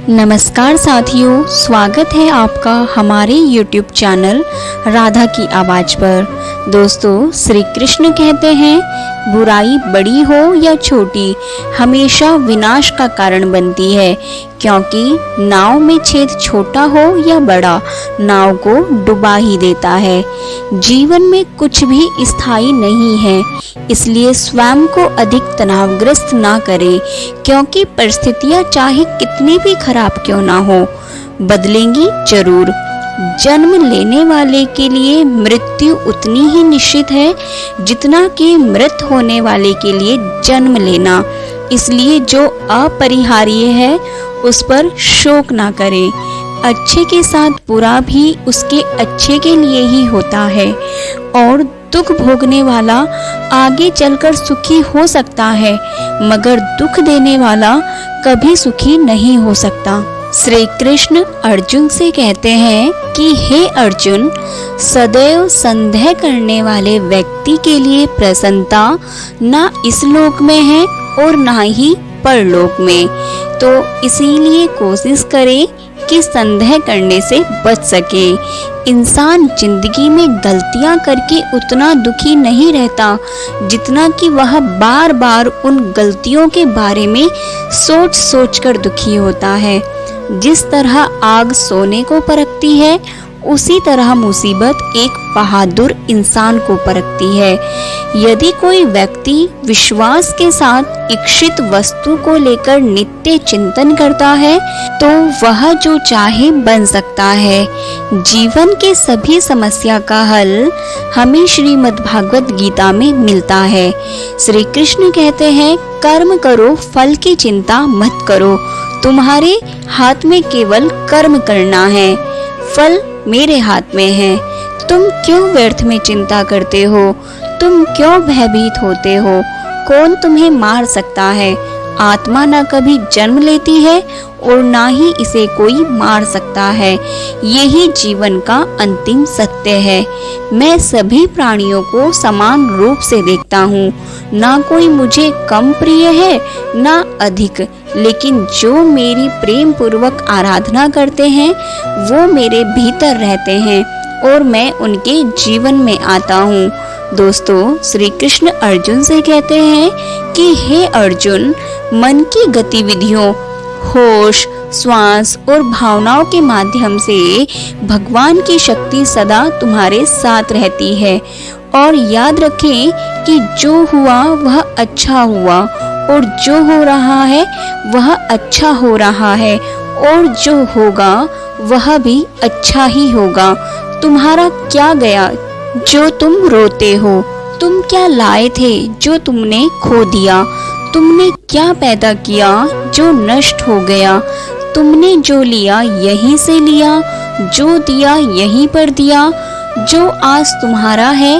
नमस्कार साथियों, स्वागत है आपका हमारे YouTube चैनल राधा की आवाज़ पर। दोस्तों, श्री कृष्ण कहते हैं बुराई बड़ी हो या छोटी हमेशा विनाश का कारण बनती है, क्योंकि नाव में छेद छोटा हो या बड़ा नाव को डुबा ही देता है। जीवन में कुछ भी स्थायी नहीं है, इसलिए स्वयं को अधिक तनावग्रस्त ना करें, क्योंकि परिस्थितियां चाहे कितनी भी खराब क्यों ना हो, बदलेंगी जरूर। जन्म लेने वाले के लिए मृत्यु उतनी ही निश्चित है जितना कि मृत होने वाले के लिए जन्म लेना। इसलिए जो अपरिहार्य है उस पर शोक ना करें। अच्छे के साथ बुरा भी उसके अच्छे के लिए ही होता है, और दुख भोगने वाला आगे चलकर सुखी हो सकता है, मगर दुख देने वाला कभी सुखी नहीं हो सकता। श्री कृष्ण अर्जुन से कहते हैं कि हे अर्जुन, सदैव संदेह करने वाले व्यक्ति के लिए प्रसन्नता ना इस लोक में है और ना ही परलोक में। तो इसीलिए कोशिश करें कि संदेह करने से बच सके। इंसान जिंदगी में गलतियां करके उतना दुखी नहीं रहता जितना कि वह बार बार उन गलतियों के बारे में सोच सोच कर दुखी होता है। जिस तरह आग सोने को परखती है, उसी तरह मुसीबत एक बहादुर इंसान को परखती है। यदि कोई व्यक्ति विश्वास के साथ इच्छित वस्तु को लेकर नित्य चिंतन करता है, तो वह जो चाहे बन सकता है। जीवन के सभी समस्या का हल हमें श्रीमद् भागवत गीता में मिलता है। श्री कृष्ण कहते हैं, कर्म करो, फल की चिंता मत करो। तुम्हारे हाथ में केवल कर्म करना है, फल मेरे हाथ में है। तुम क्यों व्यर्थ में चिंता करते हो? तुम क्यों भयभीत होते हो? कौन तुम्हें मार सकता है? आत्मा ना कभी जन्म लेती है और ना ही इसे कोई मार सकता है। यही जीवन का अंतिम सत्य है। मैं सभी प्राणियों को समान रूप से देखता हूँ। ना कोई मुझे कम प्रिय है ना अधिक, लेकिन जो मेरी प्रेम पूर्वक आराधना करते हैं वो मेरे भीतर रहते हैं और मैं उनके जीवन में आता हूँ। दोस्तों, श्री कृष्ण अर्जुन से कहते हैं कि हे अर्जुन, मन की गतिविधियों, होश, श्वास और भावनाओं के माध्यम से भगवान की शक्ति सदा तुम्हारे साथ रहती है। और याद रखें कि जो हुआ वह अच्छा हुआ, और जो हो रहा है वह अच्छा हो रहा है, और जो होगा वह भी अच्छा ही होगा। तुम्हारा क्या गया जो तुम रोते हो? तुम क्या लाए थे जो तुमने खो दिया? तुमने क्या पैदा किया जो नष्ट हो गया? तुमने जो लिया यहीं से लिया, जो दिया यहीं पर दिया। जो आज तुम्हारा है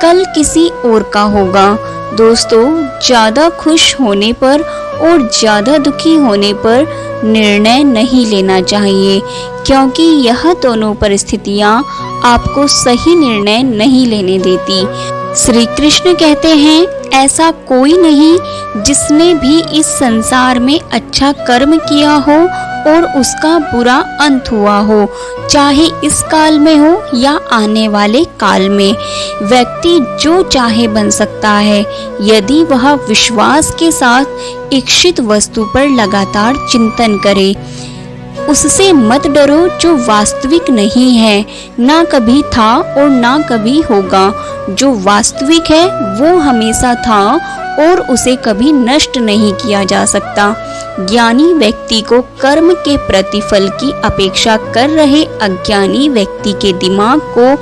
कल किसी और का होगा। दोस्तों, ज्यादा खुश होने पर और ज्यादा दुखी होने पर निर्णय नहीं लेना चाहिए, क्योंकि यह दोनों परिस्थितियां आपको सही निर्णय नहीं लेने देती। श्री कृष्ण कहते हैं, ऐसा कोई नहीं जिसने भी इस संसार में अच्छा कर्म किया हो और उसका बुरा अंत हुआ हो, चाहे इस काल में हो या आने वाले काल में। व्यक्ति जो चाहे बन सकता है, यदि वह विश्वास के साथ इच्छित वस्तु पर लगातार चिंतन करे। उससे मत डरो जो वास्तविक नहीं है, ना कभी था और ना कभी होगा। जो वास्तविक है वो हमेशा था और उसे कभी नष्ट नहीं किया जा सकता। ज्ञानी व्यक्ति को कर्म के प्रतिफल की अपेक्षा कर रहे अज्ञानी व्यक्ति के दिमाग को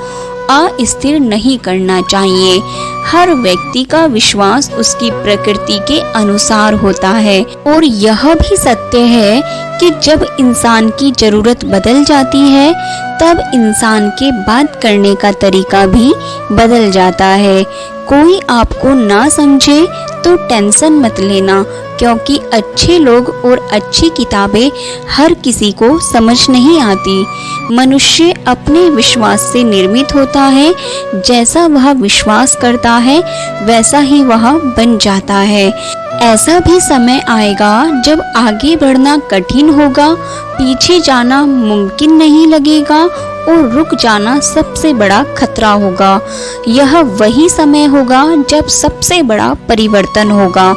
अस्थिर नहीं करना चाहिए। हर व्यक्ति का विश्वास उसकी प्रकृति के अनुसार होता है, और यह भी सत्य है कि जब इंसान की जरूरत बदल जाती है तब इंसान के बात करने का तरीका भी बदल जाता है। कोई आपको ना समझे तो टेंशन मत लेना, क्योंकि अच्छे लोग और अच्छी किताबें हर किसी को समझ नहीं आती। मनुष्य अपने विश्वास से निर्मित होता है। जैसा वह विश्वास करता है वैसा ही वह बन जाता है। ऐसा भी समय आएगा जब आगे बढ़ना कठिन होगा, पीछे जाना मुमकिन नहीं लगेगा और रुक जाना सबसे बड़ा खतरा होगा। यह वही समय होगा जब सबसे बड़ा परिवर्तन होगा।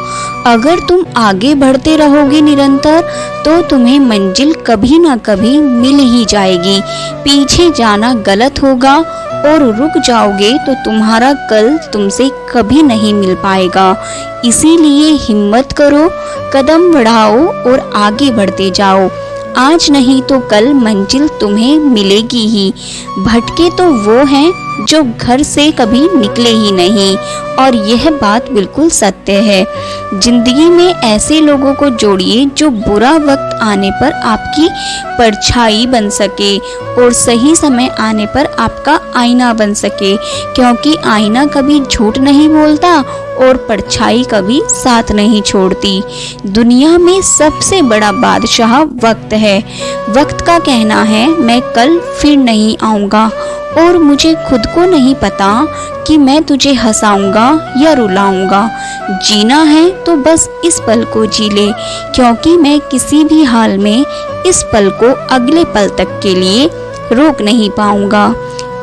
अगर तुम आगे बढ़ते रहोगे निरंतर, तो तुम्हें मंजिल कभी ना कभी मिल ही जाएगी। पीछे जाना गलत होगा और रुक जाओगे तो तुम्हारा कल तुमसे कभी नहीं मिल पाएगा। इसीलिए हिम्मत करो, कदम बढ़ाओ और आगे बढ़ते जाओ। आज नहीं तो कल मंजिल तुम्हें मिलेगी ही। भटके तो वो हैं जो घर से कभी निकले ही नहीं, और यह बात बिल्कुल सत्य है। जिंदगी में ऐसे लोगों को जोड़िए जो बुरा वक्त आने पर आपकी परछाई बन सके और सही समय आने पर आपका आईना बन सके, क्योंकि आईना कभी झूठ नहीं बोलता और परछाई कभी साथ नहीं छोड़ती। दुनिया में सबसे बड़ा बादशाह वक्त है। वक्त का कहना है मैं कल फिर नहीं आऊँगा, और मुझे खुद को नहीं पता कि मैं तुझे हंसाऊंगा या रुलाऊंगा। जीना है तो बस इस पल को जी ले, क्योंकि मैं किसी भी हाल में इस पल को अगले पल तक के लिए रोक नहीं पाऊंगा।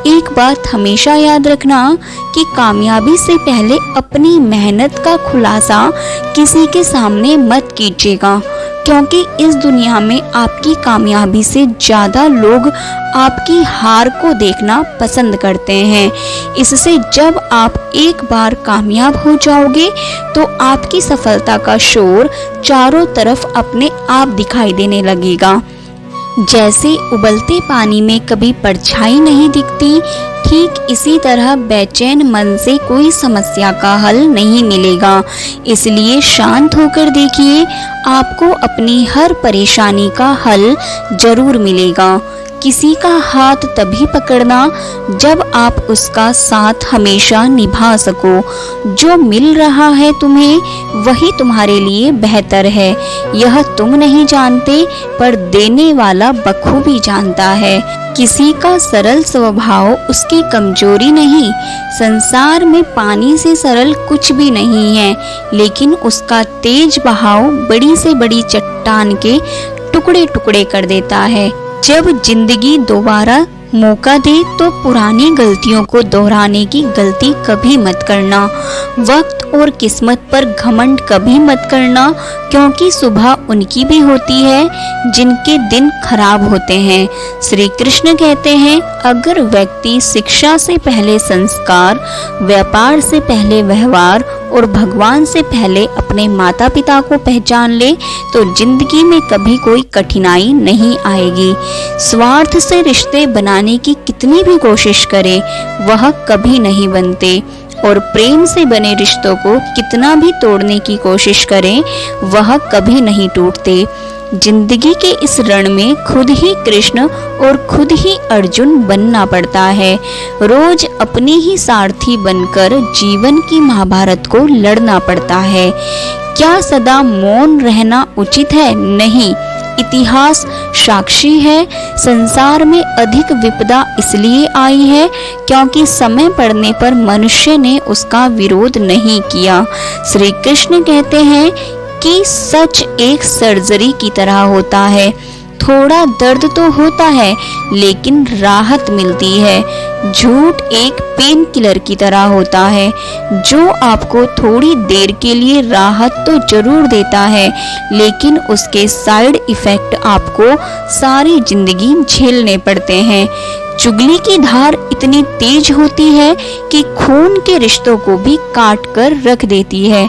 एक बात हमेशा याद रखना कि कामयाबी से पहले अपनी मेहनत का खुलासा किसी के सामने मत कीजिएगा, क्योंकि इस दुनिया में आपकी कामयाबी से ज़्यादा लोग आपकी हार को देखना पसंद करते हैं। इससे जब आप एक बार कामयाब हो जाओगे तो आपकी सफलता का शोर चारों तरफ अपने आप दिखाई देने लगेगा। जैसे उबलते पानी में कभी परछाई नहीं दिखती, ठीक इसी तरह बेचैन मन से कोई समस्या का हल नहीं मिलेगा। इसलिए शांत होकर देखिए, आपको अपनी हर परेशानी का हल जरूर मिलेगा। किसी का हाथ तभी पकड़ना जब आप उसका साथ हमेशा निभा सको। जो मिल रहा है तुम्हें वही तुम्हारे लिए बेहतर है। यह तुम नहीं जानते, पर देने वाला बखूबी जानता है। किसी का सरल स्वभाव उसकी कमजोरी नहीं। संसार में पानी से सरल कुछ भी नहीं है, लेकिन उसका तेज बहाव बड़ी से बड़ी चट्टान के टुकड़े टुकड़े कर देता है। जब जिंदगी दोबारा मौका दे तो पुरानी गलतियों को दोहराने की गलती कभी मत करना। वक्त और किस्मत पर घमंड कभी मत करना, क्योंकि सुबह उनकी भी होती है जिनके दिन खराब होते हैं। श्री कृष्ण कहते हैं, अगर व्यक्ति शिक्षा से पहले संस्कार, व्यापार से पहले व्यवहार और भगवान से पहले अपने माता पिता को पहचान ले तो जिंदगी में कभी कोई कठिनाई नहीं आएगी। स्वार्थ से रिश्ते बनाने की कितनी भी कोशिश करे वह कभी नहीं बनते, और प्रेम से बने रिश्तों को कितना भी तोड़ने की कोशिश करें वह कभी नहीं टूटते। जिंदगी के इस रण में खुद ही कृष्ण और खुद ही अर्जुन बनना पड़ता है। रोज अपने ही सारथी बनकर जीवन की महाभारत को लड़ना पड़ता है। क्या सदा मौन रहना उचित है? नहीं। इतिहास साक्षी है। संसार में अधिक विपदा इसलिए आई है क्योंकि समय पड़ने पर मनुष्य ने उसका विरोध नहीं किया। श्री कृष्ण कहते हैं कि सच एक सर्जरी की तरह होता है। थोड़ा दर्द तो होता है लेकिन राहत मिलती है। झूठ एक पेन किलर की तरह होता है जो आपको थोड़ी देर के लिए राहत तो जरूर देता है, लेकिन उसके साइड इफेक्ट आपको सारी जिंदगी झेलने पड़ते हैं। चुगली की धार इतनी तेज होती है कि खून के रिश्तों को भी काट कर रख देती है।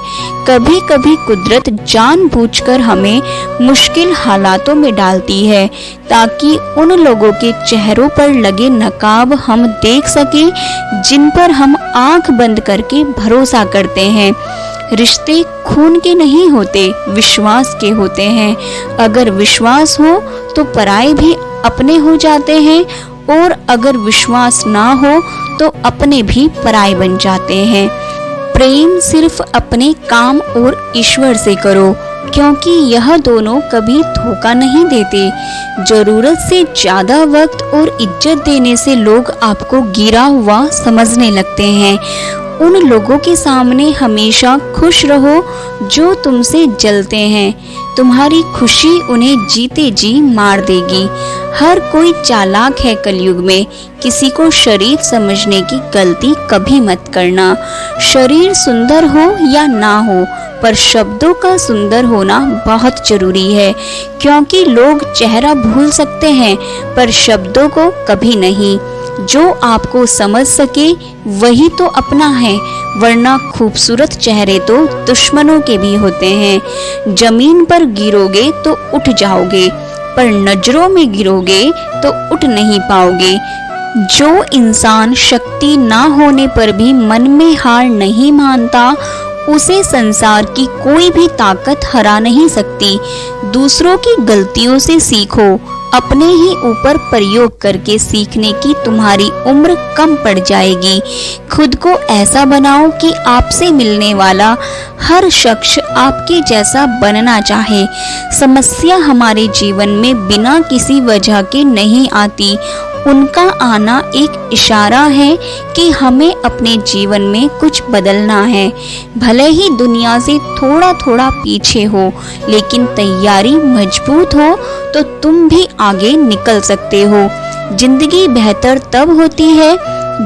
कभी कभी कुदरत जानबूझकर हमें मुश्किल हालातों में डालती है ताकि उन लोगों के चेहरों पर लगे नकाब हम देख सकें जिन पर हम आंख बंद करके भरोसा करते हैं। रिश्ते खून के नहीं होते, विश्वास के होते हैं। अगर विश्वास हो तो पराये भी अपने हो जाते हैं, और अगर विश्वास ना हो तो अपने भी पराये बन जाते हैं। प्रेम सिर्फ अपने काम और ईश्वर से करो, क्योंकि यह दोनों कभी धोखा नहीं देते। जरूरत से ज्यादा वक्त और इज्जत देने से लोग आपको गिरा हुआ समझने लगते हैं, उन लोगों के सामने हमेशा खुश रहो जो तुमसे जलते हैं। तुम्हारी खुशी उन्हें जीते जी मार देगी। हर कोई चालाक है कलयुग में। किसी को शरीर समझने की गलती कभी मत करना। शरीर सुंदर हो या ना हो, पर शब्दों का सुंदर होना बहुत जरूरी है, क्योंकि लोग चेहरा भूल सकते हैं पर शब्दों को कभी नहीं। जो आपको समझ सके वही तो अपना है, वरना खूबसूरत चेहरे तो दुश्मनों के भी होते हैं। जमीन पर गिरोगे तो उठ जाओगे, पर नजरों में गिरोगे तो उठ नहीं पाओगे। जो इंसान शक्ति ना होने पर भी मन में हार नहीं मानता, उसे संसार की कोई भी ताकत हरा नहीं सकती। दूसरों की गलतियों से सीखो, अपने ही ऊपर प्रयोग करके सीखने की तुम्हारी उम्र कम पड़ जाएगी। खुद को ऐसा बनाओ कि आपसे मिलने वाला हर शख्स आपके जैसा बनना चाहे। समस्या हमारे जीवन में बिना किसी वजह के नहीं आती, उनका आना एक इशारा है कि हमें अपने जीवन में कुछ बदलना है। भले ही दुनिया से थोड़ा थोड़ा पीछे हो, लेकिन तैयारी मजबूत हो तो तुम भी आगे निकल सकते हो। जिंदगी बेहतर तब होती है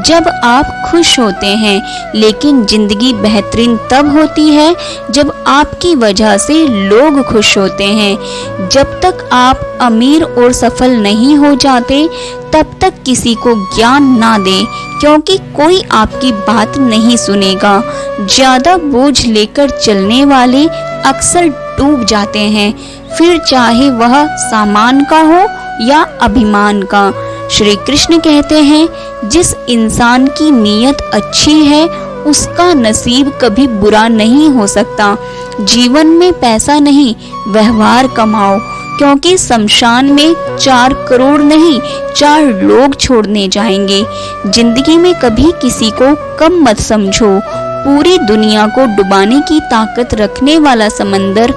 जब आप खुश होते हैं, लेकिन जिंदगी बेहतरीन तब होती है जब आपकी वजह से लोग खुश होते हैं। जब तक आप अमीर और सफल नहीं हो जाते, तब तक किसी को ज्ञान ना दें, क्योंकि कोई आपकी बात नहीं सुनेगा। ज्यादा बोझ लेकर चलने वाले अक्सर डूब जाते हैं, फिर चाहे वह सामान का हो या अभिमान का। श्री कृष्ण कहते हैं, जिस इंसान की नीयत अच्छी है उसका नसीब कभी बुरा नहीं हो सकता। जीवन में पैसा नहीं, व्यवहार कमाओ, क्योंकि शमशान में 4 करोड़ नहीं 4 लोग छोड़ने जाएंगे। जिंदगी में कभी किसी को कम मत समझो। पूरी दुनिया को डुबाने की ताकत रखने वाला समंदर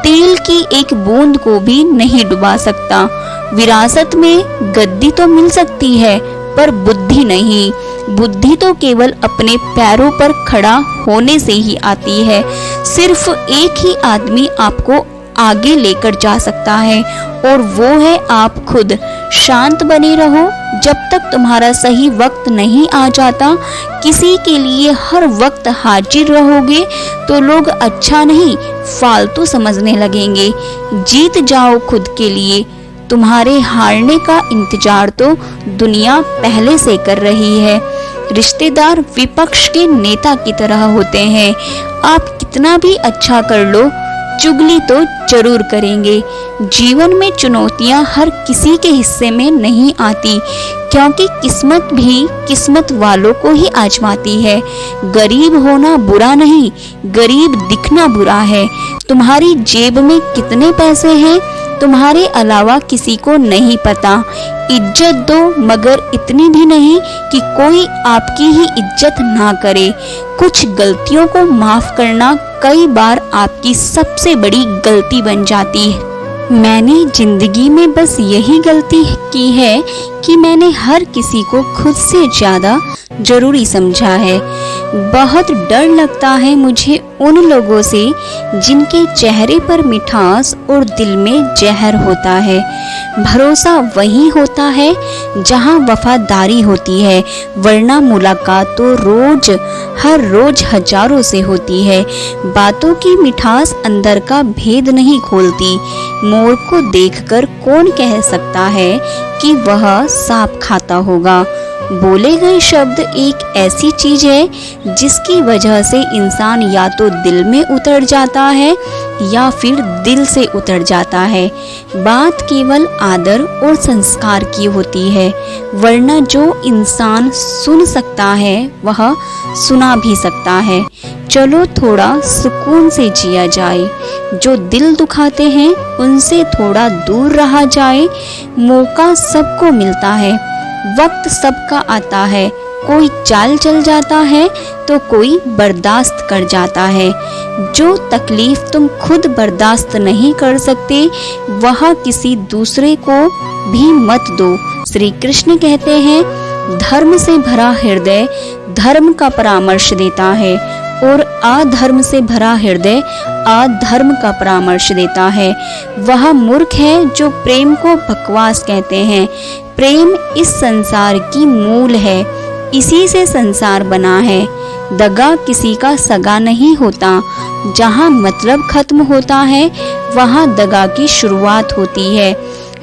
तेल की एक बूंद को भी नहीं डुबा सकता। विरासत में गद्दी तो मिल सकती है, पर बुद्धि नहीं। बुद्धि तो केवल अपने पैरों पर खड़ा होने से ही आती है। सिर्फ एक ही आदमी आपको आगे लेकर जा सकता है, और वो है आप खुद। शांत बने रहो जब तक तुम्हारा सही वक्त नहीं आ जाता। किसी के लिए हर वक्त हाजिर रहोगे तो लोग अच्छा नहीं फालतू समझने लगेंगे। जीत जाओ खुद के लिए। तुम्हारे हारने का इंतजार तो दुनिया पहले से कर रही है। रिश्तेदार विपक्ष के नेता की तरह होते हैं। आप कितना भी अच्छा कर लो, चुगली तो जरूर करेंगे। जीवन में चुनौतियां हर किसी के हिस्से में नहीं आती, क्योंकि किस्मत भी किस्मत वालों को ही आजमाती है। गरीब होना बुरा नहीं, गरीब दिखना बुरा है। तुम्हारी जेब में कितने पैसे हैं तुम्हारे अलावा किसी को नहीं पता। इज्जत दो, मगर इतनी भी नहीं कि कोई आपकी ही इज्जत ना करे। कुछ गलतियों को माफ करना कई बार आपकी सबसे बड़ी गलती बन जाती है। मैंने जिंदगी में बस यही गलती की है कि मैंने हर किसी को खुद से ज्यादा जरूरी समझा है। बहुत डर लगता है मुझे उन लोगों से जिनके चेहरे पर मिठास और दिल में जहर होता है। भरोसा वही होता है जहां वफादारी होती है, वरना मुलाकात तो हर रोज हजारों से होती है। बातों की मिठास अंदर का भेद नहीं खोलती। मोर को देखकर कौन कह सकता है कि वह सांप खाता होगा। बोले गए शब्द एक ऐसी चीज है जिसकी वजह से इंसान या तो दिल में उतर जाता है या फिर दिल से उतर जाता है। बात केवल आदर और संस्कार की होती है, वरना जो इंसान सुन सकता है वह सुना भी सकता है। चलो थोड़ा सुकून से जिया जाए। जो दिल दुखाते हैं उनसे थोड़ा दूर रहा जाए। मौका सबको मिलता है, वक्त सबका आता है। कोई चाल चल जाता है तो कोई बर्दाश्त कर जाता है। जो तकलीफ तुम खुद बर्दाश्त नहीं कर सकते वह किसी दूसरे को भी मत दो। श्री कृष्ण कहते हैं, धर्म से भरा हृदय धर्म का परामर्श देता है और अधर्म से भरा हृदय अधर्म का परामर्श देता है। वह मूर्ख है जो प्रेम को बकवास कहते हैं। प्रेम इस संसार की मूल है, इसी से संसार बना है। दगा किसी का सगा नहीं होता। जहाँ मतलब खत्म होता है वहाँ दगा की शुरुआत होती है।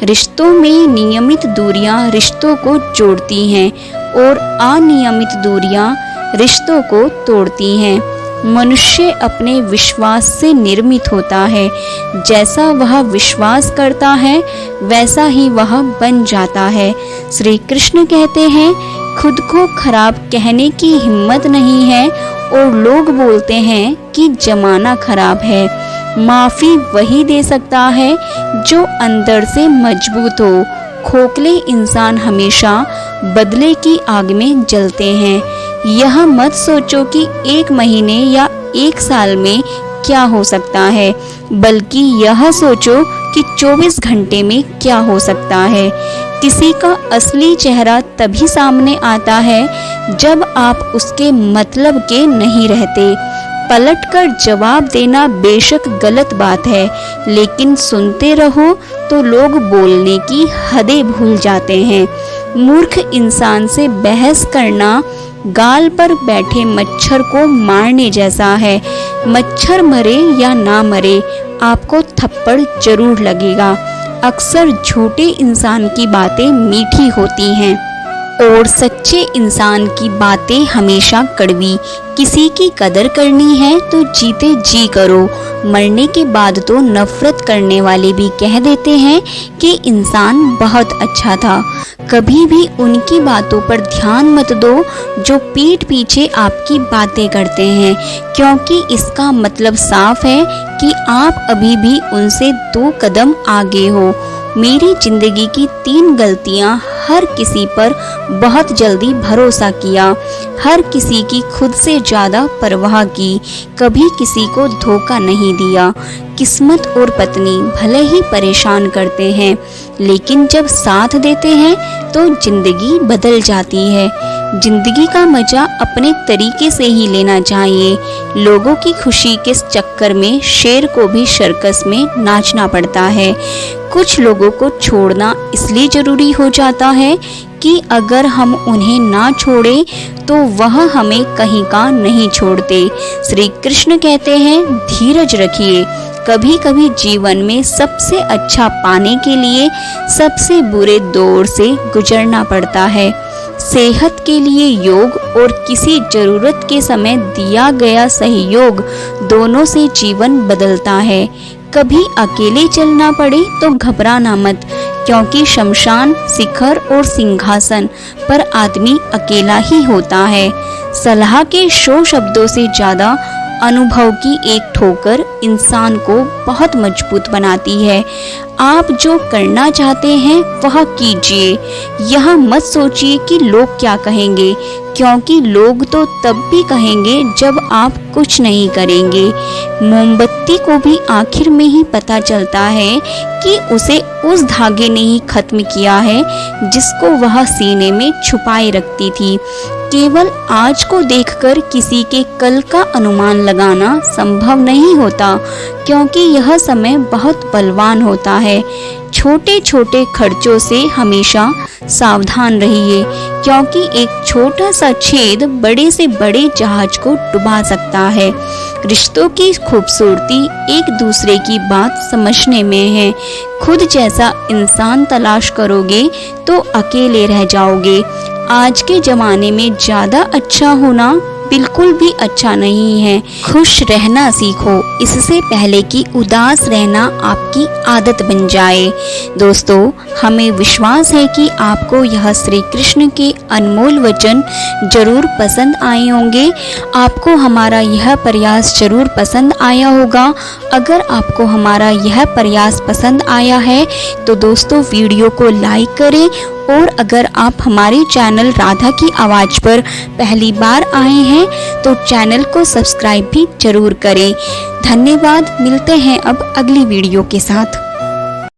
रिश्तों में नियमित दूरियां रिश्तों को जोड़ती हैं और अनियमित दूरियां रिश्तों को तोड़ती हैं। मनुष्य अपने विश्वास से निर्मित होता है। जैसा वह विश्वास करता है वैसा ही वह बन जाता है। श्री कृष्ण कहते हैं, खुद को खराब कहने की हिम्मत नहीं है और लोग बोलते हैं कि जमाना खराब है। माफी वही दे सकता है जो अंदर से मजबूत हो। खोखले इंसान हमेशा बदले की आग में जलते हैं। यह मत सोचो कि 1 महीने या 1 साल में क्या हो सकता है, बल्कि यह सोचो कि 24 घंटे में क्या हो सकता है। किसी का असली चेहरा तभी सामने आता है जब आप उसके मतलब के नहीं रहते। पलटकर जवाब देना बेशक गलत बात है, लेकिन सुनते रहो तो लोग बोलने की हदें भूल जाते हैं। मूर्ख इंसान से बहस करना गाल पर बैठे मच्छर को मारने जैसा है। मच्छर मरे या ना मरे, आपको थप्पड़ जरूर लगेगा। अक्सर झूठे इंसान की बातें मीठी होती हैं और सच्चे इंसान की बातें हमेशा कड़वी। किसी की कदर करनी है तो जीते जी करो। मरने के बाद तो नफरत करने वाले भी कह देते हैं कि इंसान बहुत अच्छा था। कभी भी उनकी बातों पर ध्यान मत दो जो पीठ पीछे आपकी बातें करते हैं, क्योंकि इसका मतलब साफ है कि आप अभी भी उनसे 2 कदम आगे हो। मेरी जिंदगी की 3 गलतियां: हर किसी पर बहुत जल्दी भरोसा किया, हर किसी की खुद से ज़्यादा परवाह की, कभी किसी को धोखा नहीं दिया। किस्मत और पत्नी भले ही परेशान करते हैं, लेकिन जब साथ देते हैं तो जिंदगी बदल जाती है। जिंदगी का मजा अपने तरीके से ही लेना चाहिए। लोगों की खुशी के चक्कर में शेर को भी सर्कस में नाचना पड़ता है। कुछ लोगों को छोड़ना इसलिए जरूरी हो जाता है कि अगर हम उन्हें ना छोड़ें तो वह हमें कहीं का नहीं छोड़ते। श्री कृष्ण कहते हैं, धीरज रखिए। कभी कभी जीवन में सबसे अच्छा पाने के लिए सबसे बुरे दौर से गुजरना पड़ता है। सेहत के लिए योग और किसी जरूरत के समय दिया गया सहयोग, दोनों से जीवन बदलता है। कभी अकेले चलना पड़े तो घबराना मत, क्योंकि शमशान, शिखर और सिंहासन पर आदमी अकेला ही होता है। सलाह के 100 शब्दों से ज्यादा अनुभव की एक ठोकर इंसान को बहुत मजबूत बनाती है। आप जो करना चाहते हैं वह कीजिए। यह मत सोचिए कि लोग क्या कहेंगे, क्योंकि लोग तो तब भी कहेंगे जब आप कुछ नहीं करेंगे। मोमबत्ती को भी आखिर में ही पता चलता है कि उसे उस धागे ने ही खत्म किया है जिसको वह सीने में छुपाए रखती थी। केवल आज को देखकर किसी के कल का अनुमान लगाना संभव नहीं होता, क्योंकि यह समय बहुत बलवान होता है। छोटे छोटे खर्चों से हमेशा सावधान रहिए, क्योंकि एक छोटा सा छेद बड़े से बड़े जहाज को डुबा सकता है। रिश्तों की खूबसूरती एक दूसरे की बात समझने में है। खुद जैसा इंसान तलाश करोगे तो अकेले रह जाओगे। आज के जमाने में ज्यादा अच्छा होना बिल्कुल भी अच्छा नहीं है। खुश रहना सीखो, इससे पहले कि उदास रहना आपकी आदत बन जाए। दोस्तों, हमें विश्वास है कि आपको यह श्री कृष्ण के अनमोल वचन जरूर पसंद आए होंगे। आपको हमारा यह प्रयास जरूर पसंद आया होगा। अगर आपको हमारा यह प्रयास पसंद आया है तो दोस्तों वीडियो को लाइक करें, और अगर आप हमारे चैनल राधा की आवाज़ पर पहली बार आए हैं तो चैनल को सब्सक्राइब भी जरूर करें। धन्यवाद। मिलते हैं अब अगली वीडियो के साथ।